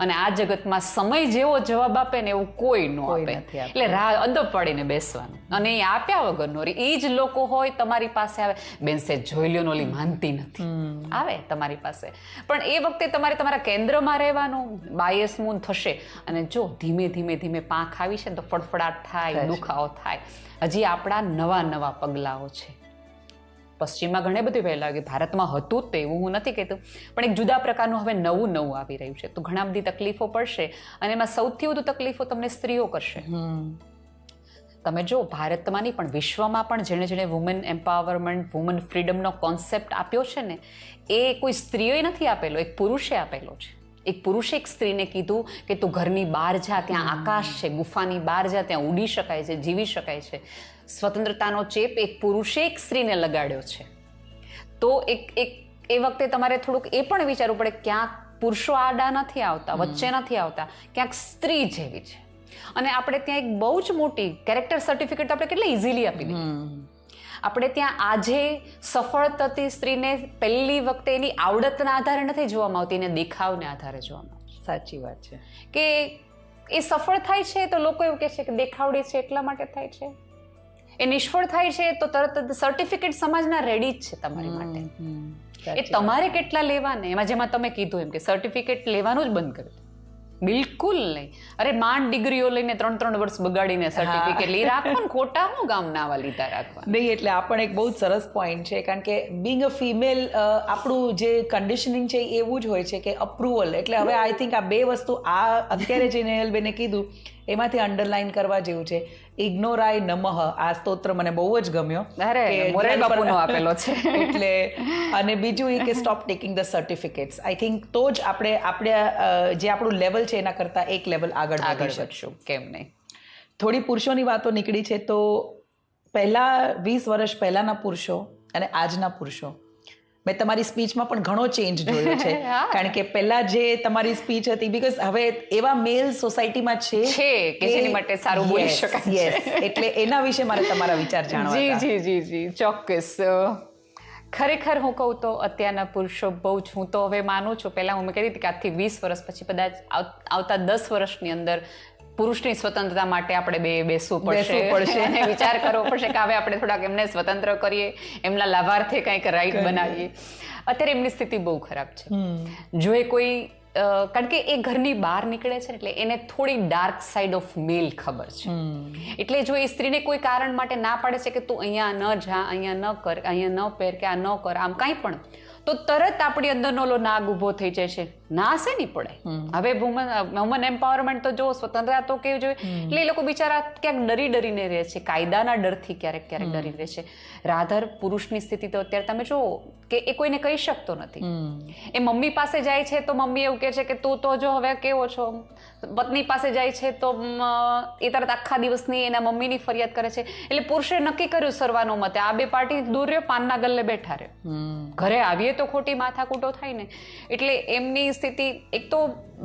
અને આ જગતમાં સમય જેવો જવાબ આપે ને એવું કોઈ ન આપે. એટલે અદબ પાડીને બેસવાનું. અને એ આપ્યા વગરનો એ જ લોકો હોય તમારી પાસે આવે, બેન સે જોઈ લ્યો ને ઓલી માનતી નથી, આવે તમારી પાસે. પણ એ વખતે તમારે તમારા કેન્દ્રમાં રહેવાનું. બાયસ મૂન થશે અને જો ધીમે ધીમે ધીમે પાંખ આવી છે તો ફડફડાટ થાય, દુખાવો થાય. હજી આપણા નવા નવા પગલાઓ છે. પશ્ચિમમાં ઘણી બધી પહેલા ભારતમાં હતું જ એવું હું નથી કહેતું, પણ એક જુદા પ્રકારનું હવે નવું નવું આવી રહ્યું છે. તો ઘણા બધી તકલીફો પડશે અને એમાં સૌથી વધુ તકલીફો તમને સ્ત્રીઓ કરશે. તમે જો ભારતમાં નહીં પણ વિશ્વમાં પણ જેણે જેણે વુમન એમ્પાવરમેન્ટ, વુમન ફ્રીડમનો કોન્સેપ્ટ આપ્યો છે ને, એ કોઈ સ્ત્રીઓએ નથી આપેલો, એક પુરુષે આપેલો છે. એક પુરુષે એક સ્ત્રીને કીધું કે તું ઘરની બહાર જા, ત્યાં આકાશ છે, ગુફાની બહાર જા, ત્યાં ઉડી શકાય છે, જીવી શકાય છે. સ્વતંત્રતાનો ચેપ એક પુરુષે એક સ્ત્રીને લગાડ્યો છે. તો એ વખતે તમારે થોડુંક એ પણ વિચારવું પડે, ક્યાંક પુરુષો આડા નથી આવતા, વચ્ચે નથી આવતા, ક્યાંક સ્ત્રી જેવી છે. અને આપણે ત્યાં એક બહુ જ મોટી કેરેક્ટર સર્ટિફિકેટ આપણે કેટલા ઇઝીલી આપી દીધી. આપણે ત્યાં આજે સફળ થતી સ્ત્રીને પહેલી વખતે એની આવડતના આધારે નથી જોવામાં આવતી, એને દેખાવને આધારે જોવામાં આવતી. સાચી વાત છે કે એ સફળ થાય છે તો લોકો એવું કહે છે કે દેખાવડી છે એટલા માટે થાય છે. એ નિષ્ફળ થાય છે તો તરત સર્ટિફિકેટ સમાજના રેડી જ છે તમારી માટે. એ તમારે કેટલા લેવાને, એમાં જેમાં તમે કીધું એમ કે સર્ટિફિકેટ લેવાનું જ બંધ કર્યું. બિલકુલ નહીં. અરે માંડ ડિગ્રીઓ લઈને 3 વર્ષ બગાડીને સર્ટિફિકેટ લઈ રાખો ને, ખોટા હું ગામ નાવા લીધા રાખવા નહીં. એટલે આ પણ એક બહુ જ સરસ પોઈન્ટ છે, કારણ કે બિંગ અ ફિમેલ આપણું જે કન્ડિશનિંગ છે એવું જ હોય છે કે અપ્રુવલ. એટલે હવે આઈ થિંક આ બે વસ્તુ આ અત્યારે જે નેહલબેને કીધું એમાંથી અંડરલાઈન કરવા જેવું છે. ઇગ્નોરાય નમઃ, આ સ્તોત્ર મને બહુ જ ગમ્યો. અરે મોરારી બાપુનો આપેલો છે. એટલે અને બીજું એ કે stop taking the certificates. I think તો જ આપણે જે આપણું લેવલ છે એના કરતાં એક લેવલ આગળ વધી શકશું. કેમ નહીં. થોડી પુરુષોની વાતો નીકળી છે તો પહેલા 20 વર્ષ પહેલાના પુરુષો અને આજના પુરુષો, મેં તમારી સ્પીચમાં પણ ઘણો ચેન્જ જોયો છે. કારણ કે પહેલા જે તમારી સ્પીચ હતી, બીકોઝ હવે એવા મેલ સોસાયટીમાં છે કે જેની માટે સારું બોલી શકાય. એટલે એના વિશે મારે તમારા વિચાર જાણવા હતા. જી ચોક્કસ. ખરેખર હું કહું તો અત્યારના પુરુષો બહુ જ, હું તો હવે માનું છું, પહેલા હું કહેતી હતી કે આજથી 20 વર્ષ પછી કદાચ આવતા 10 વર્ષની અંદર પુરુષની સ્વતંત્રતા માટે આપણે બેસવું પડશે અને વિચાર કરવો પડશે કે હવે આપણે થોડાક એમને સ્વતંત્ર કરીએ, એમના લાભાર્થે કંઈક રાઈટ બનાવીએ. અત્યારે એમની સ્થિતિ બહુ ખરાબ છે. જો એ કોઈ કારણ કે એ ઘરની બહાર નીકળે છે એટલે એને થોડી ડાર્ક સાઈડ ઓફ મેલ ખબર છે. એટલે જો એ સ્ત્રીને કોઈ કારણ માટે ના પાડે છે કે તું અહીંયા ન જા, અહીંયા ન કર, અહીંયા ન પહેર, કે આ ન કર, આમ કાંઈ પણ, તો તરત આપણી અંદરનો ઓલો નાગ ઊભો થઈ જાય છે. ના હશે નહીં પડે. હવે વુમન એમ્પાવરમેન્ટ તો જો સ્વતંત્રતા તો કેવું જોઈએ, એટલે એ લોકો બિચારા ક્યાંક ડરીને રહે છે, કાયદાના ડરથી ક્યારેક ડરી રહે છે. રાધર પુરુષની સ્થિતિ તો અત્યારે તમે જુઓ કે એ કોઈને કહી શકતો નથી. એ મમ્મી પાસે જાય છે તો મમ્મી એવું કહે છે કે તું તો જો હવે કેવો છો. પત્ની પાસે જાય છે તો એ તરત આખા દિવસની એના મમ્મીની ફરિયાદ કરે છે. એટલે પુરુષે નક્કી કર્યું સર્વાનો મતે, આ બે પાર્ટી દૂર રહ્યો, પાનના ગલ્લે બેઠા રહ્યો. ઘરે આવીએ તો ખોટી માથાકૂટો થાય ને. એટલે એમની સ્થિતિ, એક તો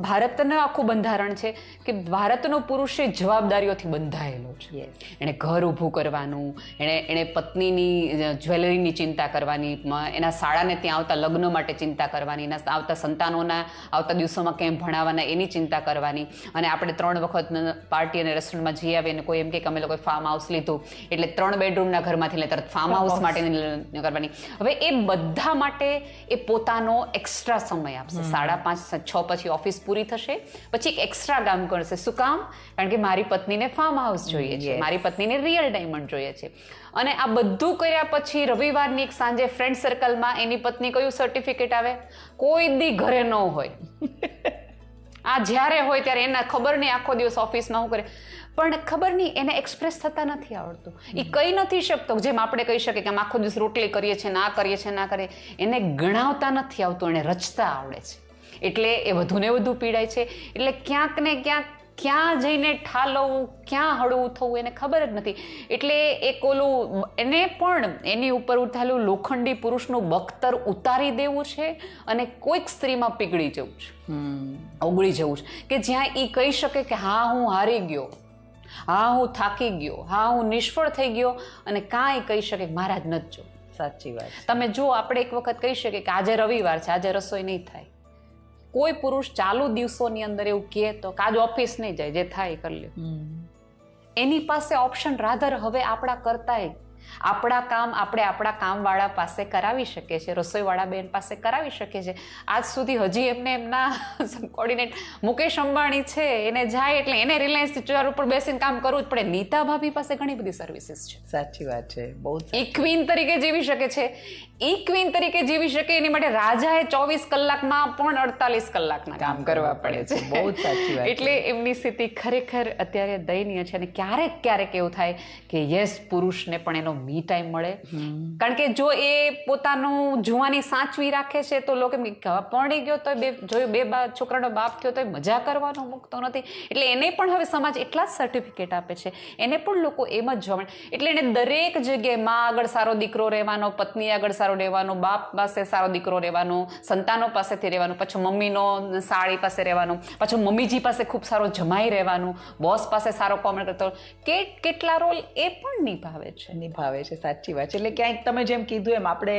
ભારતનું આખું બંધારણ છે કે ભારતનો પુરુષ જવાબદારીઓથી બંધાયેલો છે. એણે ઘર ઊભું કરવાનું, એણે પત્નીની જ્વેલરીની ચિંતા કરવાની, એના શાળાને ત્યાં આવતા લગ્ન માટે ચિંતા કરવાની, એના આવતા સંતાનોના આવતા દિવસોમાં કેમ ભણાવવાના એની ચિંતા કરવાની. અને આપણે 3 વખત પાર્ટી અને રેસ્ટોરન્ટમાં જઈ આવીએ અને કોઈ એમ કે અમે લોકોએ ફાર્મ હાઉસ લીધું એટલે 3 બેડરૂમના ઘરમાંથી લઈને તરત ફાર્મ હાઉસ માટેની કરવાની. હવે એ બધા માટે એ પોતાનો એક્સ્ટ્રા સમય આપશે. 5:30, 6 પછી ઓફિસ પૂરી થશે, પછી એક એક્સ્ટ્રા કામ કરશે. શું કામ? કારણ કે મારી પત્નીને ફાર્મ હાઉસ જોઈએ છે, મારી પત્નીને રિયલ ડાયમંડ જોઈએ છે. અને આ બધું કર્યા પછી રવિવારની એક સાંજે ફ્રેન્ડ સર્કલમાં એની પત્ની કયું સર્ટિફિકેટ આવે? કોઈ દી ઘરે ન હોય. આ જ્યારે હોય ત્યારે એના ખબર નહીં આખો દિવસ ઓફિસમાં શું કરે, પણ ખબર નહીં એને એક્સપ્રેસ થતા નથી આવડતું. એ કહી નથી શકતો. જેમ આપણે કહી શકીએ કે આમ આખો દિવસ રોટલી કરીએ છીએ, ના કરીએ છીએ, ના કરીએ. એને ગણાવતા નથી આવતું, એને રચતા આવડે છે. એટલે એ વધુને વધુ પીડાય છે. એટલે ક્યાંક ને ક્યાંક ક્યાં જઈને ઠાલવવું, ક્યાં હળવું થવું એને ખબર જ નથી. એટલે એક ઓલું એને પણ એની ઉપર ઉઠાયેલું લોખંડી પુરુષનું બખ્તર ઉતારી દેવું છે અને કોઈક સ્ત્રીમાં પીગળી જવું છે, ઓગળી જવું છે, કે જ્યાં એ કહી શકે કે હા હું હારી ગયો, હા હું થાકી ગયો, હા હું નિષ્ફળ થઈ ગયો, અને કાંઈ કહી શકે મારા જ નથી જો. સાચી વાત. તમે જો આપણે એક વખત કહી શકીએ કે આજે રવિવાર છે, આજે રસોઈ નહીં થાય. કોઈ પુરુષ ચાલુ દિવસોની અંદર એવું કહે તો કે આજ ઓફિસ નહીં જાય, જે થાય એ કરી લે. એની પાસે ઓપ્શન રાધર હવે આપણા કરતાંય આપણા કામ આપણે આપણા કામવાળા પાસે કરાવી શકીએ છીએ, રસોઈવાળા બેન પાસે કરાવી શકીએ છીએ. આજ સુધી હજી એમને એમના કોર્ડિનેટ મુકેશ અંબાણી છે, એને જાય એટલે એને રિલાયન્સ ચેર ઉપર બેસીને કામ કરવું જ પડે. નીતા ભાભી પાસે ઘણી બધી સર્વિસીસ છે. સાચી વાત છે. બહુ એ ક્વીન તરીકે જીવી શકે છે, એ ક્વીન તરીકે જીવી શકે એની માટે રાજાએ 24 કલાકમાં પણ 48 કલાકના કામ કરવા પડે છે. બહુ જ સાચી વાત. એટલે એમની સ્થિતિ ખરેખર અત્યારે દયનીય છે. અને ક્યારેક ક્યારેક એવું થાય કે યસ, પુરુષને પણ એનો મી ટાઈમ મળે. કારણ કે જો એ પોતાનું જુવાની સાચવી રાખે છે તો લોકો એમ કે પરણી ગયો તો જોયું બે છોકરાનો બાપ થયો તો મજા કરવાનો મૂકતો નથી. એટલે એને પણ હવે સમાજ એટલા જ સર્ટિફિકેટ આપે છે, એને પણ લોકો એમ જ જોવા. એટલે એને દરેક જગ્યાએ મા આગળ સારો દીકરો રહેવાનો, પત્ની આગળ સારો રહેવાનો, બાપ પાસે સારો દીકરો રહેવાનો, સંતાનો પાસેથી રહેવાનું, પછી મમ્મીનો સાળી પાસે રહેવાનું, પછી મમ્મીજી પાસે ખૂબ સારો જમાઈ રહેવાનું, બોસ પાસે સારો કોમેન્ટ કરતો, કેટલા રોલ એ પણ નિભાવે છે. છે. સાચી વાત છે. એટલે ક્યાંક તમે જેમ કીધું એમ આપણે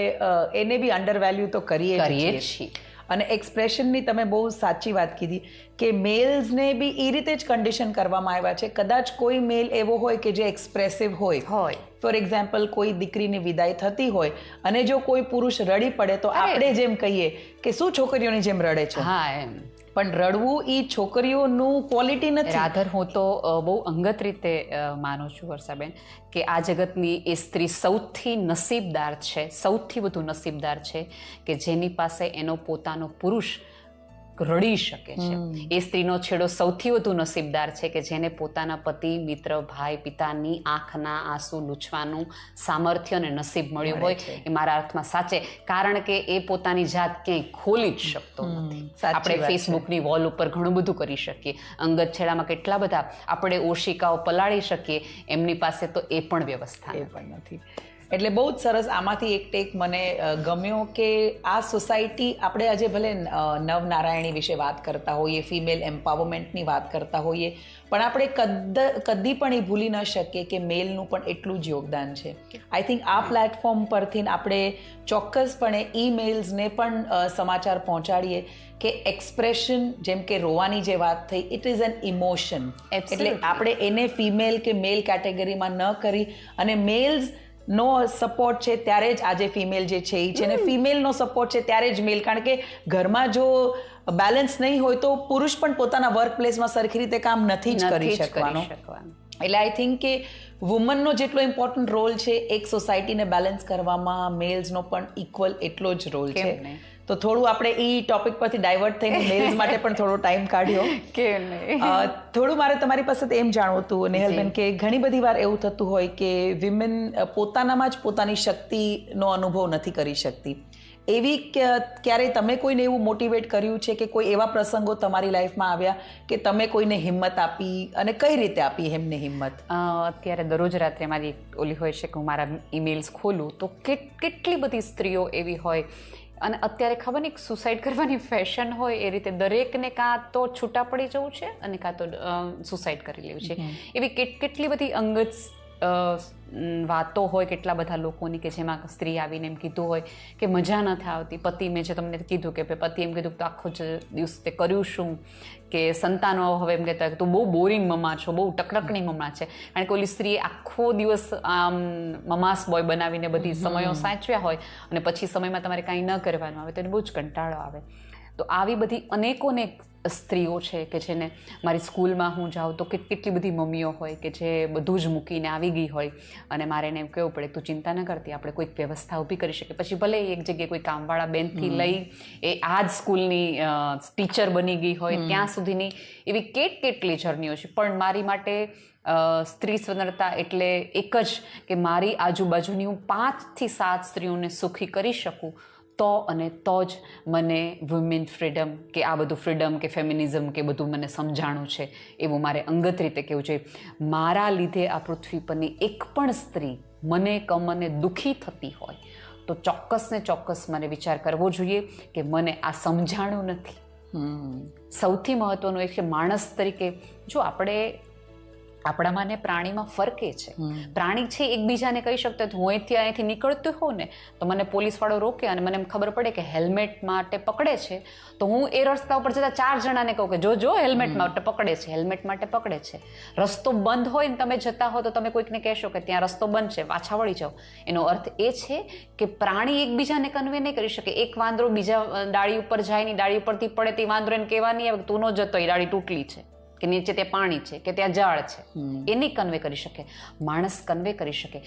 એને બી અંડર વેલ્યુ તો કરીએ જ છીએ. અને એક્સપ્રેશનની તમે બહુ સાચી વાત કીધી કે મેલ્સને બી એ રીતે જ કન્ડિશન કરવામાં આવ્યા છે. કદાચ કોઈ મેલ એવો હોય કે જે એક્સપ્રેસિવ હોય, ફોર એક્ઝામ્પલ કોઈ દીકરીની વિદાય થતી હોય અને જો કોઈ પુરુષ રડી પડે તો આપણે જેમ કહીએ કે શું છોકરીઓની જેમ રડે છે. હા, એમ. પણ રડવું એ છોકરીઓનું ક્વોલિટી નથી. રાધર, હું તો બહુ અંગત રીતે માનું છું વર્ષાબેન કે આ જગતની એ સ્ત્રી સૌથી નસીબદાર છે, સૌથી વધુ નસીબદાર છે કે જેની પાસે એનો પોતાનો પુરુષ રડી શકે છે. એ સ્ત્રીનો છેડો સૌથી વધુ નસીબદાર છે કે જેને પોતાના પતિ, મિત્ર, ભાઈ, પિતાની આંખના આંસુ લૂછવાનું સામર્થ્ય અને નસીબ મળ્યું હોય. એ મારા અર્થમાં સાચે, કારણ કે એ પોતાની જાત ક્યાંય ખોલી જ શકતો નથી. આપણે ફેસબુકની વોલ ઉપર ઘણું બધું કરી શકીએ, અંગત છેડામાં કેટલા બધા આપણે ઓશિકાઓ પલાળી શકીએ, એમની પાસે તો એ પણ વ્યવસ્થા નથી. એટલે બહુ જ સરસ આમાંથી એક ટેક મને ગમ્યો કે આ સોસાયટી, આપણે આજે ભલે નવનારાયણી વિશે વાત કરતા હોઈએ, ફિમેલ એમ્પાવરમેન્ટની વાત કરતા હોઈએ, પણ આપણે કદી પણ એ ભૂલી ન શકીએ કે મેલનું પણ એટલું જ યોગદાન છે. આઈ થિંક આ પ્લેટફોર્મ પરથી આપણે ચોક્કસપણે ઈ-મેલ્સને પણ સમાચાર પહોંચાડીએ કે એક્સપ્રેશન, જેમ કે રોવાની જે વાત થઈ, ઇટ ઇઝ એન ઇમોશન. એટલે આપણે એને ફિમેલ કે મેલ કેટેગરીમાં ન કરી, અને મેલ્સ નો સપોર્ટ છે ત્યારે જ આજે ફિમેલ જે છે એ છે, ને ફિમેલનો સપોર્ટ છે ત્યારે જ મેલ. કારણ કે ઘરમાં જો બેલેન્સ નહીં હોય તો પુરુષ પણ પોતાના વર્ક પ્લેસમાં સરખી રીતે કામ નથી જ કરી શકવાનો. એટલે આઈ થિંક કે વુમનનો જેટલો ઇમ્પોર્ટન્ટ રોલ છે એક સોસાયટીને બેલેન્સ કરવામાં, મેલ્સનો પણ ઇક્વલ એટલો જ રોલ છે. તો થોડું આપણે એ ટોપિક પરથી ડાયવર્ટ થઈને મેલ્સ માટે પણ થોડો ટાઈમ કાઢ્યો. થોડું મારે તમારી પાસે એમ જાણવું હતું નેહલબેન કે ઘણી બધી વાર એવું થતું હોય કે વિમેન પોતાનામાં જ પોતાની શક્તિનો અનુભવ નથી કરી શકતી. એવી ક્યારેય તમે કોઈને એવું મોટિવેટ કર્યું છે કે કોઈ એવા પ્રસંગો તમારી લાઈફમાં આવ્યા કે તમે કોઈને હિંમત આપી, અને કઈ રીતે આપી એમને હિંમત? અત્યારે દરરોજ રાત્રે મારી ઓલી હોય છે કે હું મારા ઈમેલ્સ ખોલું તો કેટલી બધી સ્ત્રીઓ એવી હોય, અને અત્યારે ખબર નહીં સુસાઇડ કરવાની ફેશન હોય એ રીતે દરેકને કાં તો છૂટા પડી જવું છે અને કાં તો સુસાઇડ કરી લેવું છે. એવી કેટલી બધી અંગત વાતો હોય કેટલા બધા લોકોની કે જેમાં સ્ત્રી આવીને એમ કીધું હોય કે મજા નથી આવતી. પતિ, મેં જે તમને કીધું કે પતિ એમ કીધું કે આખો દિવસ તે કર્યું શું, કે સંતાનો હવે એમ કહેતા કે તું બહુ બોરિંગ મમ્મા છો, બહુ ટકટકની મમ્મા છે. કારણ કે ઓલી સ્ત્રીએ આખો દિવસ આમ મમાસ બોય બનાવીને બધી સમયો સાચવ્યા હોય અને પછી સમયમાં તમારે કાંઈ ન કરવાનું આવે તો એને બહુ જ કંટાળો આવે. તો આવી બધી અનેકોને સ્ત્રીઓ છે કે જેને મારી સ્કૂલમાં હું જાઉં તો કેટલી બધી મમ્મીઓ હોય કે જે બધું જ મૂકીને આવી ગઈ હોય અને મારે એને એમ કહેવું પડે તું ચિંતા ન કરતી, આપણે કોઈક વ્યવસ્થા ઊભી કરી શકીએ. પછી ભલે એક જગ્યાએ કોઈ કામવાળા બેનથી લઈ એ આ જ સ્કૂલની ટીચર બની ગઈ હોય ત્યાં સુધીની એવી કેટલી જર્નીઓ છે. પણ મારી માટે સ્ત્રી સ્વતંત્રતા એટલે એક જ કે મારી આજુબાજુની હું 5 થી 7 સ્ત્રીઓને સુખી કરી શકું તો અને તો જ મને વુમેન ફ્રીડમ કે આ બધું ફ્રીડમ કે ફેમિનિઝમ કે બધું મને સમજાણું છે એવું મારે અંગત રીતે કહેવું છે. મારા લીધે આ પૃથ્વી પરની એક પણ સ્ત્રી મને દુઃખી થતી હોય તો ચોક્કસ ને ચોક્કસ મને વિચાર કરવો જોઈએ કે મને આ સમજાણું નથી. સૌથી મહત્વનું એ છે માણસ તરીકે જો આપણે આપણામાં ને પ્રાણીમાં ફરક એ છે. પ્રાણી છે એકબીજાને કહી શકતો હું અહીંથી નીકળતું હોઉં ને તો મને પોલીસવાળો રોકે અને મને એમ ખબર પડે કે હેલ્મેટ માટે પકડે છે, તો હું એ રસ્તા ઉપર જતા 4 જણાને કહું કે જો હેલ્મેટ માટે પકડે છે, હેલ્મેટ માટે પકડે છે. રસ્તો બંધ હોય ને તમે જતા હો તો તમે કોઈકને કહેશો કે ત્યાં રસ્તો બંધ છે, પાછા વળી જાઓ. એનો અર્થ એ છે કે પ્રાણી એકબીજાને કન્વે નહીં કરી શકે. એક વાંદરો બીજા ડાળી ઉપર જાય ની ડાળી ઉપરથી પડે તે વાંદરો એને કહેવા નહીં આવે કે તું ન જતો, એ ડાળી તૂટલી છે કે નીચે ત્યાં પાણી છે કે ત્યાં ઝાડ છે. એ નહીં કન્વે કરી શકે. માણસ કન્વે કરી શકે.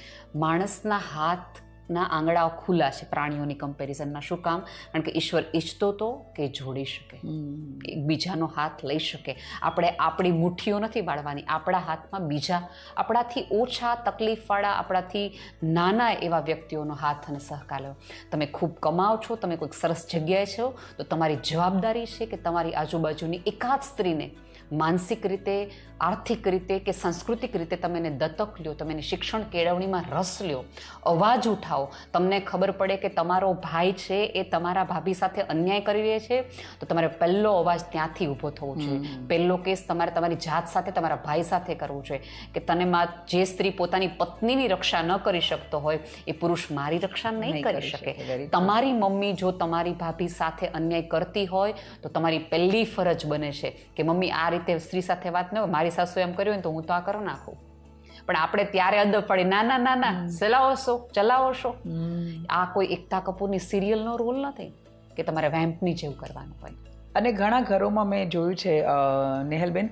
માણસના હાથના આંગળાઓ ખુલ્લા છે પ્રાણીઓની કમ્પેરિઝનમાં. શું કામ? કારણ કે ઈશ્વર ઈચ્છતો તો કે જોડી શકે, એકબીજાનો હાથ લઈ શકે. આપણે આપણી મુઠ્ઠીઓ નથી બાળવાની. આપણા હાથમાં બીજા આપણાથી ઓછા તકલીફવાળા, આપણાથી નાના એવા વ્યક્તિઓનો હાથ અને સહકાર લો. તમે ખૂબ કમાઓ છો, તમે કોઈક સરસ જગ્યાએ છો, તો તમારી જવાબદારી છે કે તમારી આજુબાજુની એકાદ સ્ત્રીને માનસિક રીતે, આર્થિક રીતે કે સાંસ્કૃતિક રીતે તમે એને દત્તક લ્યો, તમે એની શિક્ષણ કેળવણીમાં રસ લ્યો, અવાજ ઉઠાવો. તમને ખબર પડે કે તમારો ભાઈ છે એ તમારા ભાભી સાથે અન્યાય કરી રહી છે, તો તમારે પહેલો અવાજ ત્યાંથી ઊભો થવો જોઈએ. પહેલો કેસ તમારે તમારી જાત સાથે, તમારા ભાઈ સાથે કરવું જોઈએ કે તને જે સ્ત્રી પોતાની પત્નીની રક્ષા ન કરી શકતો હોય એ પુરુષ મારી રક્ષા નહીં કરી શકે. તમારી મમ્મી જો તમારી ભાભી સાથે અન્યાય કરતી હોય તો તમારી પહેલી ફરજ બને છે કે મમ્મી આ રીતે સ્ત્રી સાથે વાત ન હોય, મારી સાસુ એમ કર્યું હોય તો હું તો આ કરી નાખું. પણ આપણે ત્યારે અદબ પડી ના ચલાવો છો. આ કોઈ એકતા કપૂરની સિરિયલનો રોલ નથી કે તમારે વેમ્પની જેવું કરવાનું હોય. અને ઘણા ઘરોમાં મેં જોયું છે નેહલબેન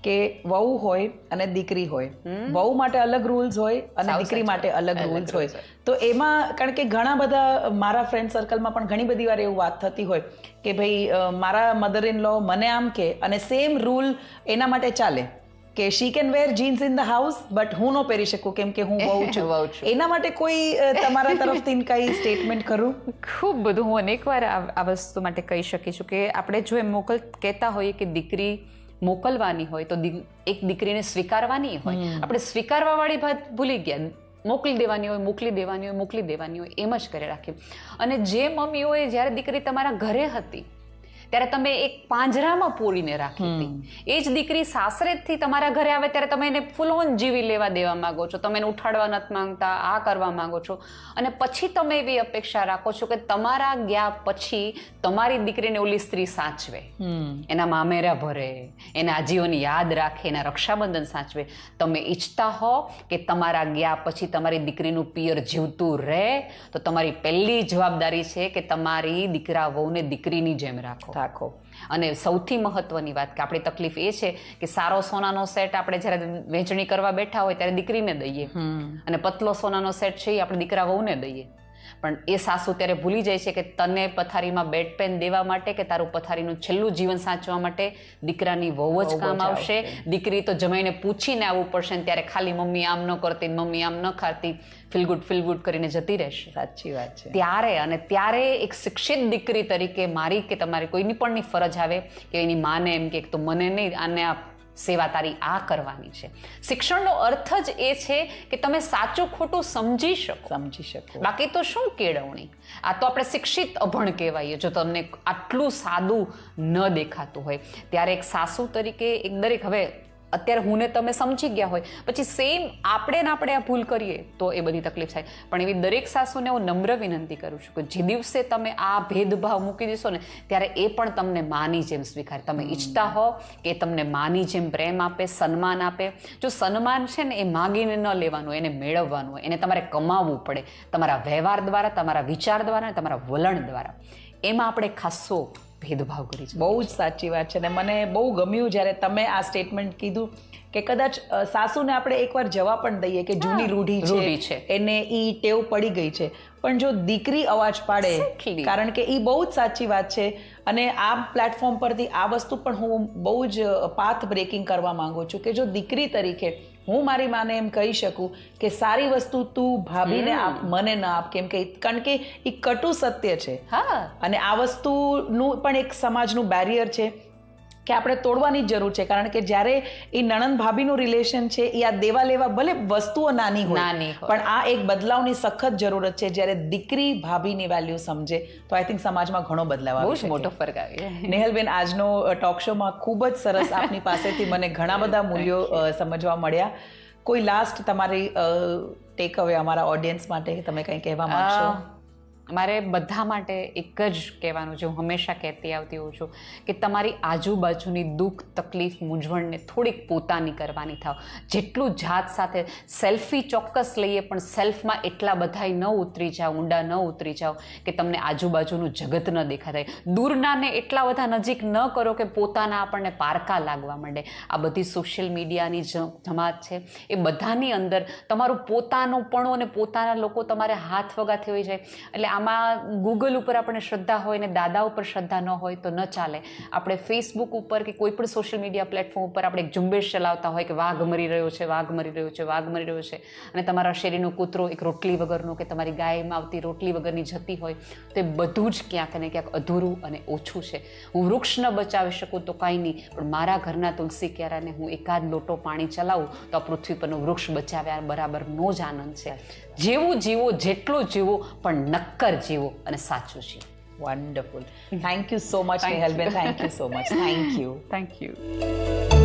કે વહુ હોય અને દીકરી હોય, વહુ માટે અલગ રૂલ્સ હોય અને દીકરી માટે અલગ રૂલ્સ હોય. તો એમાં કારણ કે ઘણા બધા મારા ફ્રેન્ડ સર્કલમાં પણ ઘણી બધી વાર એવું વાત થતી હોય કે ભાઈ મારા મધર ઇન લો મને આમ કે, અને સેમ રૂલ એના માટે ચાલે કે she can wear jeans in the house but હું ન પહેરી શકું કેમ કે હું વહુ છું. એના માટે કોઈ તમારા તરફથી કઈ સ્ટેટમેન્ટ કરું? ખૂબ બધું. હું અનેકવાર આ વસ્તુ માટે કહી શકીશ છું કે આપણે જો એમ કહેતા હોઈએ કે દીકરી મોકલવાની હોય તો એક દીકરીને સ્વીકારવાની હોય. આપણે સ્વીકારવા વાળી વાત ભૂલી ગયા. મોકલી દેવાની હોય, મોકલી દેવાની હોય, મોકલી દેવાની હોય, એમ જ કરી રાખ્યું. અને જે મમ્મીઓએ જ્યારે દીકરી તમારા ઘરે હતી ત્યારે તમે એક પાંજરામાં પૂરીને રાખી હતી, એ જ દીકરી સાસરેથી તમારા ઘરે આવે ત્યારે તમે એને ફૂલ ઓન જીવી લેવા દેવા માંગો છો, તમે એને ઉઠાડવા નથી માંગતા, આ કરવા માંગો છો. અને પછી તમે એવી અપેક્ષા રાખો છો કે તમારા ગયા પછી તમારી દીકરીને ઓલી સ્ત્રી સાચવે, એના મામેરા ભરે, એના આજીવોની યાદ રાખે, એના રક્ષાબંધન સાચવે. તમે ઈચ્છતા હો કે તમારા ગયા પછી તમારી દીકરીનું પિયર જીવતું રહે તો તમારી પહેલી જવાબદારી છે કે તમારી દીકરા વહુને દીકરીની જેમ રાખો. અને સૌથી મહત્વની વાત કે આપણી તકલીફ એ છે કે સારો સોનાનો સેટ આપણે જ્યારે વહેંચણી કરવા બેઠા હોય ત્યારે દીકરીને દઈએ અને પતલો સોનાનો સેટ છે એ આપણે દીકરા વહુને દઈએ. પણ એ સાસુ ત્યારે ભૂલી જાય છે કે તને પથારીમાં બેડ પેન દેવા માટે કે તારું પથારીનું છેલ્લું જીવન સાચવા માટે દીકરાની વહુ જ કામ આવશે. દીકરી તો જમાઈને પૂછીને આવવું પડશે ને ત્યારે ખાલી મમ્મી આમ ન કરતી, મમ્મી આમ ન ખાતી, ફીલ ગુડ કરીને જતી રહેશે. સાચી વાત છે. ત્યારે એક શિક્ષિત દીકરી તરીકે મારી કે તમારી કોઈની પણની ફરજ આવે કે એની માને એમ કે તો મને નહીં, આને આ સેવા તારી આ કરવાની છે. શિક્ષણનો અર્થ જ એ છે કે તમે સાચું ખોટું સમજી શકો. બાકી તો શું કેળવણી? આ તો આપણે શિક્ષિત અભણ કહેવાઈએ જો તમને આટલું સાદું ન દેખાતું હોય. ત્યારે એક સાસુ તરીકે એક દરેક, હવે અત્યારે હું ને તમે સમજી ગયા હોય પછી સેમ આપણે આ ભૂલ કરીએ તો એ બધી તકલીફ થાય. પણ એવી દરેક સાસુને હું નમ્ર વિનંતી કરું છું કે જે દિવસે તમે આ ભેદભાવ મૂકી દેશો ને ત્યારે એ પણ તમને માની જેમ સ્વીકારે. તમે ઈચ્છતા હો કે તમને માની જેમ પ્રેમ આપે, સન્માન આપે. જો સન્માન છે ને એ માગીને ન લેવાનું, એને મેળવવાનું હોય, એને તમારે કમાવવું પડે તમારા વ્યવહાર દ્વારા, તમારા વિચાર દ્વારા, તમારા વલણ દ્વારા. એમાં આપણે ખાસો ભેદભાવ કરી છે. બહુ જ સાચી વાત છે. અને મને બહુ ગમ્યું જ્યારે તમે આ સ્ટેટમેન્ટ કીધું કે કદાચ સાસુને આપણે એકવાર જવા પણ દઈએ કે જૂની રૂઢી છે, એને ઈ ટેવ પડી ગઈ છે, પણ જો દીકરી અવાજ પાડે, કારણ કે ઈ બહુ જ સાચી વાત છે. અને આ પ્લેટફોર્મ પરથી આ વસ્તુ પણ હું બહુ જ પાથ બ્રેકિંગ કરવા માંગુ છું કે જો દીકરી તરીકે હું મારી માને એમ કહી શકું કે સારી વસ્તુ તું ભાભીને આપ, મને ના આપ, કેમ કે કારણ કે એ કટુ સત્ય છે. અને આ વસ્તુનું પણ એક સમાજનું બેરિયર છે કે આપણે તોડવાની જ જરૂર છે, કારણ કે જ્યારે એ નણંદ ભાભીનું રિલેશન છે એ આ દેવા લેવા ભલે વસ્તુઓ નાની હોય પણ આ એક બદલાવની સખત જરૂરત છે. જ્યારે દીકરી ભાભીની વેલ્યુ સમજે તો આઈ થિંક સમાજમાં ઘણો બદલાવ આવી શકે. બહુ જ મોટો ફરક આવી. નેહલબેન, આજનો ટોક શોમાં ખૂબ જ સરસ આપની પાસેથી મને ઘણા બધા મૂલ્યો સમજવા મળ્યા. કોઈ લાસ્ટ તમારી ટેક અવે અમારા ઓડિયન્સ માટે તમે કંઈ કહેવા માંગશો? મારે બધા માટે એક જ કહેવાનું છે, હું હંમેશા કહેતી આવતી હોઉં છું કે તમારી આજુબાજુની દુઃખ તકલીફ મૂંઝવણને થોડીક પોતાની કરવાની થાવ. જેટલું જાત સાથે સેલ્ફી ચોક્કસ લઈએ પણ સેલ્ફમાં એટલા બધાય ન ઉતરી જાઓ, ઊંડા ન ઉતરી જાઓ કે તમને આજુબાજુનું જગત ન દેખાય. દૂરનાને એટલા બધા નજીક ન કરો કે પોતાના આપણને પારકા લાગવા માંડે. આ બધી સોશિયલ મીડિયાની જમાત છે એ બધાની અંદર તમારું પોતાનુંપણું અને પોતાના લોકો તમારે હાથ વગાથી હોઈ જાય. એટલે આમાં ગૂગલ ઉપર આપણને શ્રદ્ધા હોય ને દાદા ઉપર શ્રદ્ધા ન હોય તો ન ચાલે. આપણે ફેસબુક ઉપર કે કોઈ પણ સોશિયલ મીડિયા પ્લેટફોર્મ ઉપર આપણે એક ઝુંબેશ ચલાવતા હોય કે વાઘ મરી રહ્યો છે, વાઘ મરી રહ્યો છે, વાઘ મરી રહ્યો છે, અને તમારા શેરીનો કૂતરો એક રોટલી વગરનો કે તમારી ગાયમાં આવતી રોટલી વગરની જતી હોય તો એ બધું જ ક્યાંક ને ક્યાંક અધૂરું અને ઓછું છે. હું વૃક્ષ ન બચાવી શકું તો કાંઈ નહીં, પણ મારા ઘરના તુલસી ક્યારાને હું એકાદ લોટો પાણી ચલાવું તો આ પૃથ્વી પરનું વૃક્ષ બચાવ્યા બરાબરનો જ આનંદ છે. જેવું જીવો, જેટલો જીવો, પણ નક્કર જીવો અને સાચું જીવો. Wonderful. Thank you so much નેહલબેન. Thank you so much. Thank you. Thank you.